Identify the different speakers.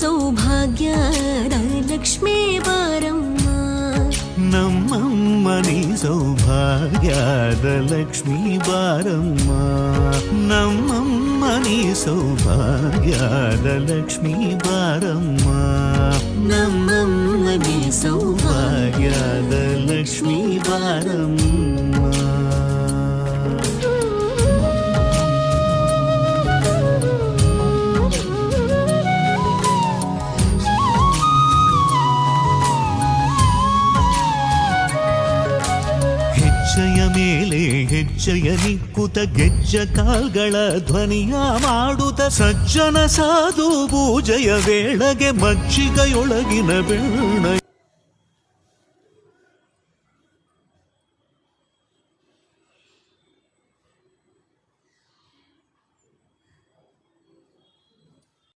Speaker 1: ಸೌಭಾಗ್ಯದ ಲಕ್ಷ್ಮೀ ಬಾರಮ್ಮ.
Speaker 2: ನಮ್ಮಮ್ಮ ನೀ ಸೌಭಾಗ್ಯದ ಲಕ್ಷ್ಮೀ ಬಾರಮ್ಮ. ನಮ್ಮಮ್ಮ ನೀ ಸೌಭಾಗ್ಯದ ಲಕ್ಷ್ಮೀ ಬಾರಮ್ಮ.
Speaker 1: ನಮ್ಮಮ್ಮ ನೀ
Speaker 2: ಸೌಭಾಗ್ಯದ ಲಕ್ಷ್ಮೀ ಬಾರಮ್ಮ. ಹೆಜ್ಜೆಯ ಮೇಲೆ ಹೆಜ್ಜೆಯ ನಿಕ್ಕುತ ಗೆಜ್ಜ ಕಾಲ್ಗಳ ಧ್ವನಿಯ ಮಾಡುತ್ತ ಸಜ್ಜನ ಸಾಧು ಪೂಜೆಯ ವೇಳೆಗೆ ಮಜ್ಜಿಗೆಯೊಳಗಿನ ಬೆಣ್ಣ